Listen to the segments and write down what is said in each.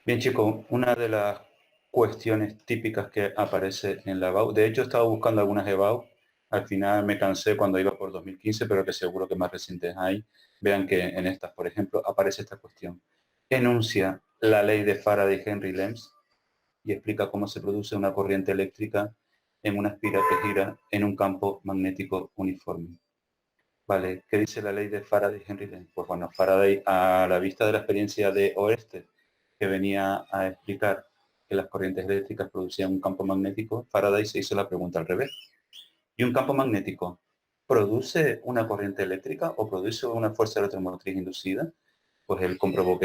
Bien, chicos, una de las cuestiones típicas que aparece en la EBAU, de hecho he estado buscando algunas EBAU, al final me cansé cuando iba por 2015, pero que seguro que más recientes hay. Vean que en estas, por ejemplo, aparece esta cuestión. Enuncia la ley de Faraday-Henry Lenz y explica cómo se produce una corriente eléctrica en una espira que gira en un campo magnético uniforme. Vale, ¿qué dice la ley de Faraday-Henry Lenz? Pues bueno, Faraday, a la vista de la experiencia de Oersted, que venía a explicar que las corrientes eléctricas producían un campo magnético, Faraday se hizo la pregunta al revés. ¿Y un campo magnético produce una corriente eléctrica o produce una fuerza electromotriz inducida? Pues él comprobó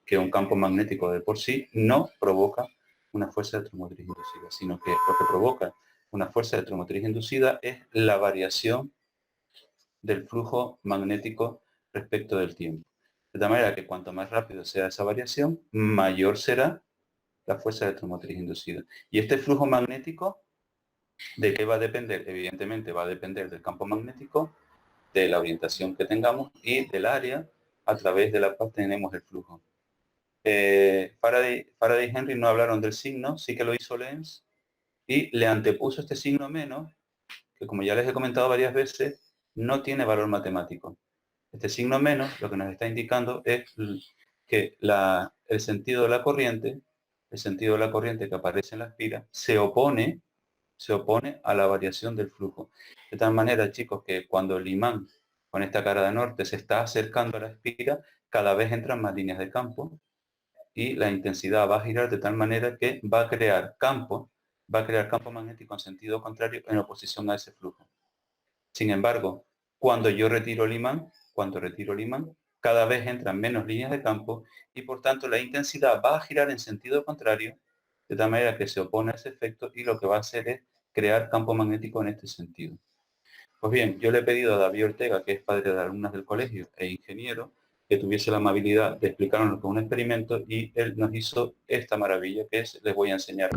que un campo magnético de por sí no provoca una fuerza electromotriz inducida, sino que lo que provoca una fuerza electromotriz inducida es la variación del flujo magnético respecto del tiempo. De tal manera que cuanto más rápido sea esa variación, mayor será la fuerza electromotriz inducida. Y este flujo magnético, ¿de qué va a depender? Evidentemente va a depender del campo magnético, de la orientación que tengamos y del área a través de la cual tenemos el flujo. Faraday y Henry no hablaron del signo, sí que lo hizo Lenz, y le antepuso este signo menos, que como ya les he comentado varias veces, no tiene valor matemático. Este signo menos lo que nos está indicando es que el sentido de la corriente, que aparece en la espira, se opone a la variación del flujo. De tal manera, chicos, que cuando el imán con esta cara de norte se está acercando a la espira, cada vez entran más líneas de campo y la intensidad va a girar de tal manera que va a crear campo magnético en sentido contrario en oposición a ese flujo. Sin embargo, cuando retiro el imán, cada vez entran menos líneas de campo y por tanto la intensidad va a girar en sentido contrario, de tal manera que se opone a ese efecto y lo que va a hacer es crear campo magnético en este sentido. Pues bien, yo le he pedido a David Ortega, que es padre de alumnas del colegio e ingeniero, que tuviese la amabilidad de explicarnos lo que es un experimento y él nos hizo esta maravilla que es, les voy a enseñar.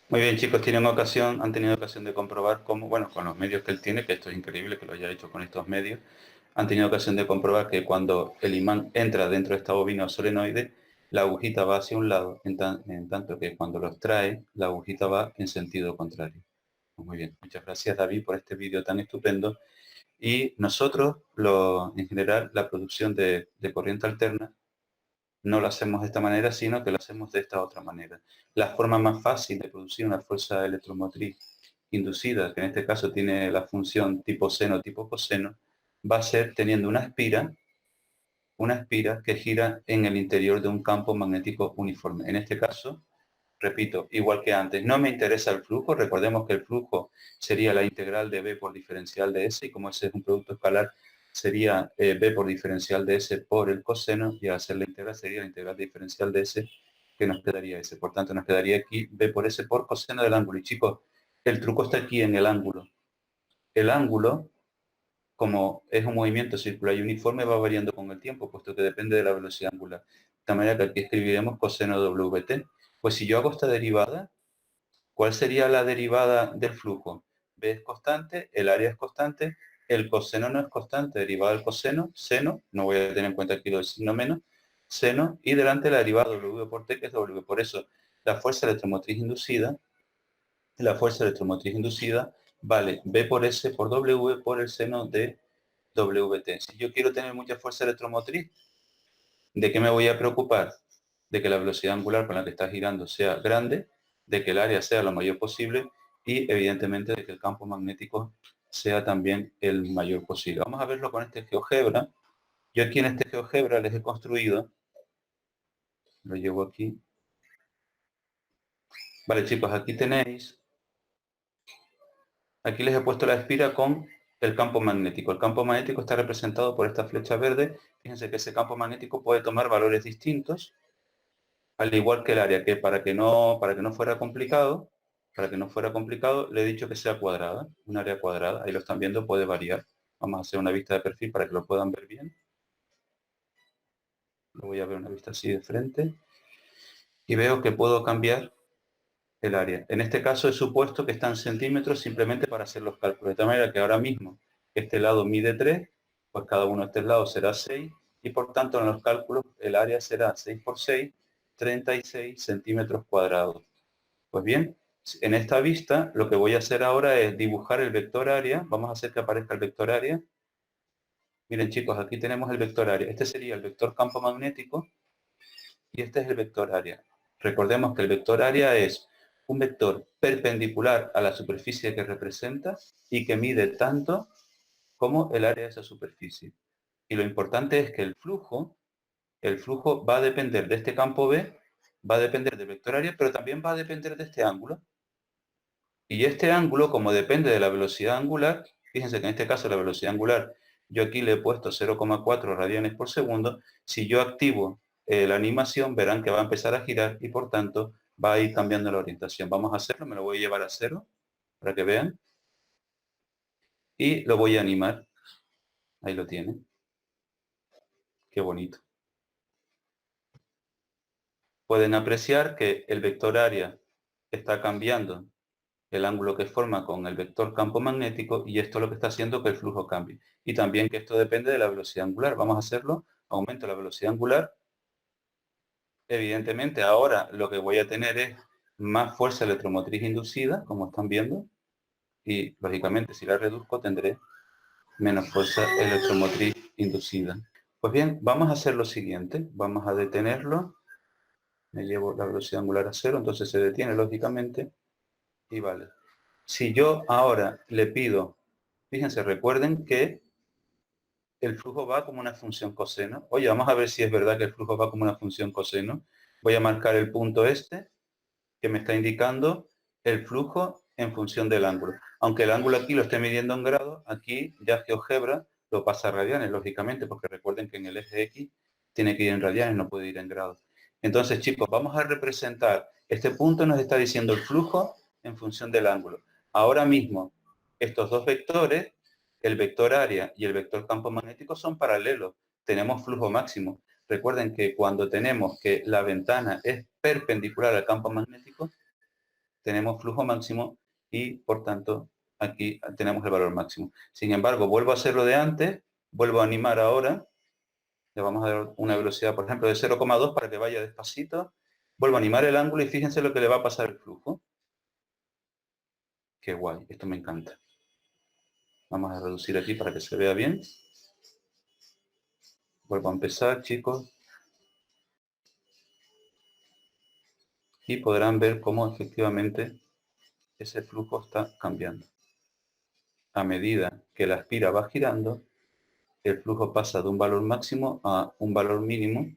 Muy bien, chicos, han tenido ocasión de comprobar cómo, bueno, con los medios que él tiene, que esto es increíble que lo haya hecho con estos medios, han tenido ocasión de comprobar que cuando el imán entra dentro de esta bobina o solenoide, la agujita va hacia un lado, en tanto que cuando lo extrae, la agujita va en sentido contrario. Pues muy bien, muchas gracias David por este vídeo tan estupendo. Y nosotros, en general, la producción de corriente alterna, no lo hacemos de esta manera, sino que lo hacemos de esta otra manera. La forma más fácil de producir una fuerza electromotriz inducida, que en este caso tiene la función tipo seno, tipo coseno, va a ser teniendo una espira que gira en el interior de un campo magnético uniforme. En este caso, repito, igual que antes, no me interesa el flujo, recordemos que el flujo sería la integral de B por diferencial de S, y como ese es un producto escalar, sería B por diferencial de S por el coseno, y al hacer la integral sería la integral diferencial de S, que nos quedaría S. Por tanto, nos quedaría aquí B por S por coseno del ángulo. Y chicos, el truco está aquí en el ángulo. El ángulo, como es un movimiento circular y uniforme, va variando con el tiempo, puesto que depende de la velocidad angular. De tal manera que aquí escribiremos coseno WT. Pues si yo hago esta derivada, ¿cuál sería la derivada del flujo? B es constante, el área es constante, el coseno no es constante, derivada del coseno, seno, no voy a tener en cuenta aquí el signo menos, seno, y delante la derivada W por T, que es W. Por eso, la fuerza electromotriz inducida vale B por S por W por el seno de WT. Si yo quiero tener mucha fuerza electromotriz, ¿de qué me voy a preocupar? De que la velocidad angular con la que está girando sea grande, de que el área sea lo mayor posible y evidentemente de que el campo magnético sea también el mayor posible. Vamos a verlo con este GeoGebra. Yo aquí en este GeoGebra les he construido, lo llevo aquí. Vale, chicos, aquí tenéis, aquí les he puesto la espira con el campo magnético. El campo magnético está representado por esta flecha verde. Fíjense que ese campo magnético puede tomar valores distintos, al igual que el área, que para que no fuera complicado, le he dicho que sea cuadrada, un área cuadrada. Ahí lo están viendo, puede variar. Vamos a hacer una vista de perfil para que lo puedan ver bien. Lo voy a ver una vista así de frente. Y veo que puedo cambiar el área. En este caso he supuesto que está en centímetros simplemente para hacer los cálculos. De tal manera que ahora mismo este lado mide 3, pues cada uno de estos lados será 6, y por tanto en los cálculos el área será 6 por 6, 36 centímetros cuadrados. Pues bien, en esta vista lo que voy a hacer ahora es dibujar el vector área. Vamos a hacer que aparezca el vector área. Miren chicos, aquí tenemos el vector área. Este sería el vector campo magnético y este es el vector área. Recordemos que el vector área es un vector perpendicular a la superficie que representa y que mide tanto como el área de esa superficie. Y lo importante es que el flujo va a depender de este campo B, va a depender del vector área, pero también va a depender de este ángulo. Y este ángulo, como depende de la velocidad angular, fíjense que en este caso la velocidad angular, yo aquí le he puesto 0,4 radianes por segundo. Si yo activo la animación, verán que va a empezar a girar y por tanto va a ir cambiando la orientación. Vamos a hacerlo, me lo voy a llevar a 0 para que vean. Y lo voy a animar. Ahí lo tienen. Qué bonito. Pueden apreciar que el vector área está cambiando el ángulo que forma con el vector campo magnético, y esto lo que está haciendo que el flujo cambie. Y también que esto depende de la velocidad angular. Vamos a hacerlo. Aumento la velocidad angular. Evidentemente ahora lo que voy a tener es más fuerza electromotriz inducida, como están viendo, y lógicamente si la reduzco tendré menos fuerza electromotriz inducida. Pues bien, vamos a hacer lo siguiente. Vamos a detenerlo. Me llevo la velocidad angular a 0, entonces se detiene lógicamente y vale. Si yo ahora le pido, fíjense, recuerden que el flujo va como una función coseno. Oye, vamos a ver si es verdad que el flujo va como una función coseno. Voy a marcar el punto este, que me está indicando el flujo en función del ángulo. Aunque el ángulo aquí lo esté midiendo en grados, aquí ya GeoGebra lo pasa a radianes, lógicamente, porque recuerden que en el eje X tiene que ir en radianes, no puede ir en grados. Entonces, chicos, vamos a representar, este punto nos está diciendo el flujo en función del ángulo. Ahora mismo, estos dos vectores, el vector área y el vector campo magnético, son paralelos. Tenemos flujo máximo. Recuerden que cuando tenemos que la ventana es perpendicular al campo magnético, tenemos flujo máximo y, por tanto, aquí tenemos el valor máximo. Sin embargo, vuelvo a hacer lo de antes, vuelvo a animar ahora, le vamos a dar una velocidad, por ejemplo, de 0,2 para que vaya despacito, vuelvo a animar el ángulo y fíjense lo que le va a pasar al flujo. Qué guay, esto me encanta. Vamos a reducir aquí para que se vea bien. Vuelvo a empezar, chicos. Y podrán ver cómo efectivamente ese flujo está cambiando. A medida que la espira va girando, el flujo pasa de un valor máximo a un valor mínimo,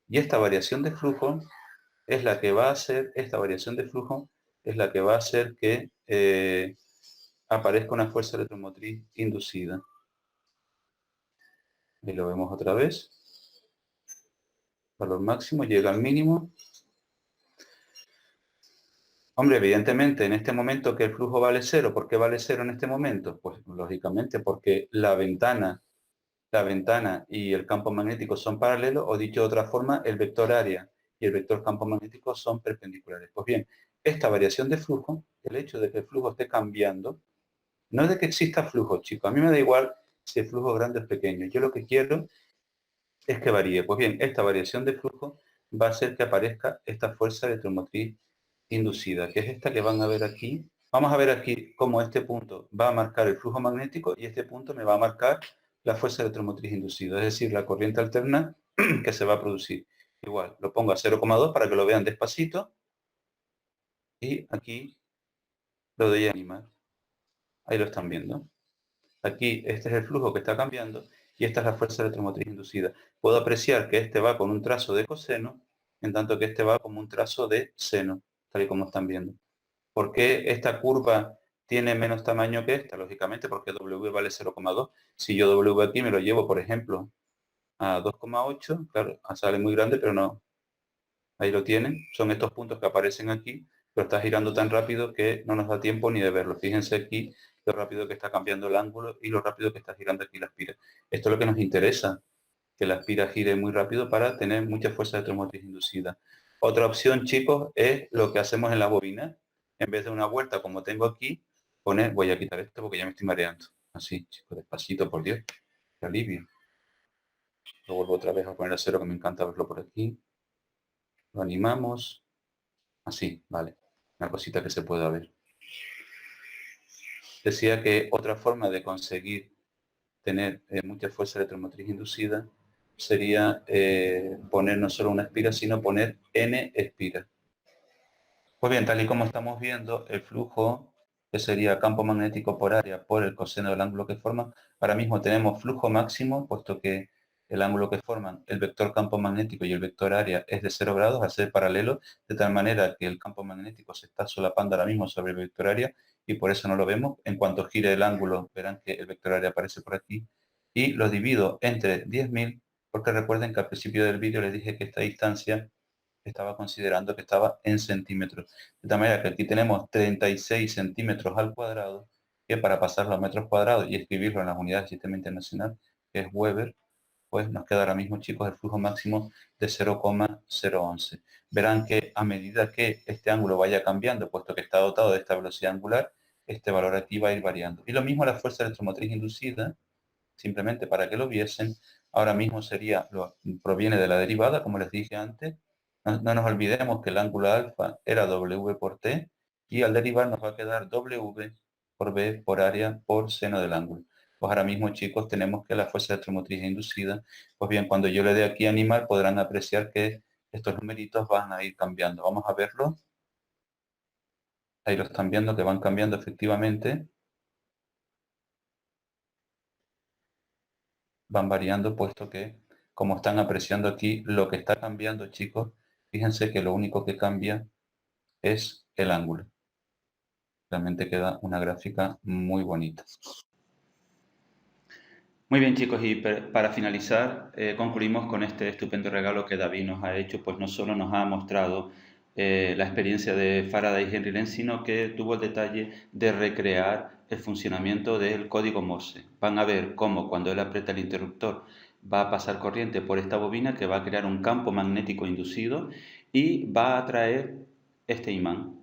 y esta variación de flujo es la que va a hacer, que aparezca una fuerza electromotriz inducida. Y lo vemos otra vez. Valor máximo llega al mínimo. Hombre, evidentemente, en este momento que el flujo vale 0, ¿por qué vale 0 en este momento? Pues lógicamente porque la ventana y el campo magnético son paralelos, o dicho de otra forma, el vector área y el vector campo magnético son perpendiculares. Pues bien, esta variación de flujo, el hecho de que el flujo esté cambiando, no es de que exista flujo, chicos. A mí me da igual si el flujo es grande o es pequeño. Yo lo que quiero es que varíe. Pues bien, esta variación de flujo va a hacer que aparezca esta fuerza electromotriz inducida, que es esta que van a ver aquí. Vamos a ver aquí cómo este punto va a marcar el flujo magnético y este punto me va a marcar la fuerza electromotriz inducida, es decir, la corriente alterna que se va a producir. Igual, lo pongo a 0,2 para que lo vean despacito. Y aquí lo doy a animar. Ahí lo están viendo. Aquí este es el flujo que está cambiando y esta es la fuerza electromotriz inducida. Puedo apreciar que este va con un trazo de coseno, en tanto que este va como un trazo de seno, tal y como están viendo. ¿Por qué esta curva tiene menos tamaño que esta? Lógicamente porque W vale 0,2. Si yo W aquí me lo llevo, por ejemplo, a 2,8, claro, sale muy grande, pero no. Ahí lo tienen. Son estos puntos que aparecen aquí, pero está girando tan rápido que no nos da tiempo ni de verlo. Fíjense aquí lo rápido que está cambiando el ángulo y lo rápido que está girando aquí la espira. Esto es lo que nos interesa, que la espira gire muy rápido para tener mucha fuerza electromotriz inducida. Otra opción, chicos, es lo que hacemos en la bobina. En vez de una vuelta como tengo aquí, poner, voy a quitar esto porque ya me estoy mareando. Así, chicos, despacito, por Dios. Qué alivio. Lo vuelvo otra vez a poner a cero, que me encanta verlo por aquí. Lo animamos. Así, vale. Una cosita que se pueda ver. Decía que otra forma de conseguir tener mucha fuerza electromotriz inducida sería poner no solo una espira, sino poner n espiras. Pues bien, tal y como estamos viendo, el flujo, que sería campo magnético por área por el coseno del ángulo que forman, ahora mismo tenemos flujo máximo, puesto que el ángulo que forman el vector campo magnético y el vector área es de 0 grados, al ser paralelo, de tal manera que el campo magnético se está solapando ahora mismo sobre el vector área y por eso no lo vemos. En cuanto gire el ángulo, verán que el vector área aparece por aquí y lo divido entre 10.000, porque recuerden que al principio del vídeo les dije que esta distancia estaba considerando que estaba en centímetros. De tal manera que aquí tenemos 36 centímetros al cuadrado, que para pasarlo a metros cuadrados y escribirlo en las unidades del Sistema Internacional, que es Weber, pues nos queda ahora mismo, chicos, el flujo máximo de 0,011. Verán que a medida que este ángulo vaya cambiando, puesto que está dotado de esta velocidad angular, este valor aquí va a ir variando. Y lo mismo la fuerza electromotriz inducida, simplemente para que lo viesen, ahora mismo proviene de la derivada, como les dije antes. No nos olvidemos que el ángulo alfa era W por T y al derivar nos va a quedar W por B por área por seno del ángulo. Pues ahora mismo, chicos, tenemos que la fuerza electromotriz inducida, pues bien, cuando yo le dé aquí a animar podrán apreciar que estos numeritos van a ir cambiando. Vamos a verlo. Ahí lo están viendo que van cambiando efectivamente. Van variando, puesto que, como están apreciando aquí, lo que está cambiando, chicos, fíjense que lo único que cambia es el ángulo. Realmente queda una gráfica muy bonita. Muy bien, chicos, y para finalizar, concluimos con este estupendo regalo que David nos ha hecho, pues no solo nos ha mostrado la experiencia de Faraday y Henry Lenz, sino que tuvo el detalle de recrear el funcionamiento del código Morse. Van a ver cómo cuando él aprieta el interruptor va a pasar corriente por esta bobina que va a crear un campo magnético inducido y va a atraer este imán.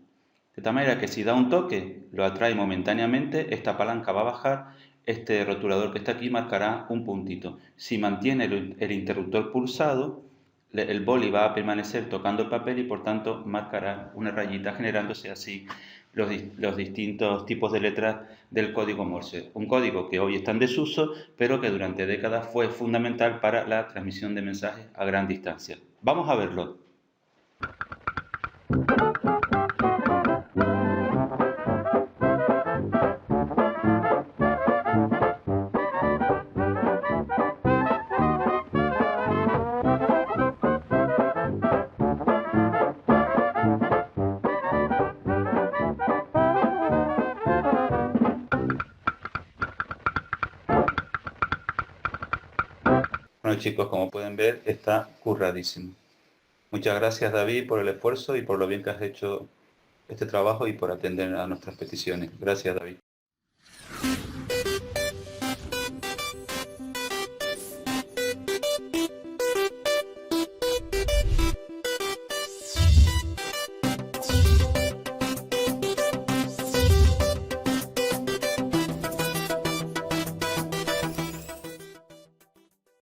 De tal manera que si da un toque, lo atrae momentáneamente, esta palanca va a bajar, este rotulador que está aquí marcará un puntito. Si mantiene el interruptor pulsado, el boli va a permanecer tocando el papel y por tanto marcará una rayita, generándose así los distintos tipos de letras del código Morse. Un código que hoy está en desuso, pero que durante décadas fue fundamental para la transmisión de mensajes a gran distancia. Vamos a verlo. Bueno, chicos, como pueden ver, está curradísimo. Muchas gracias, David, por el esfuerzo y por lo bien que has hecho este trabajo y por atender a nuestras peticiones. Gracias, David.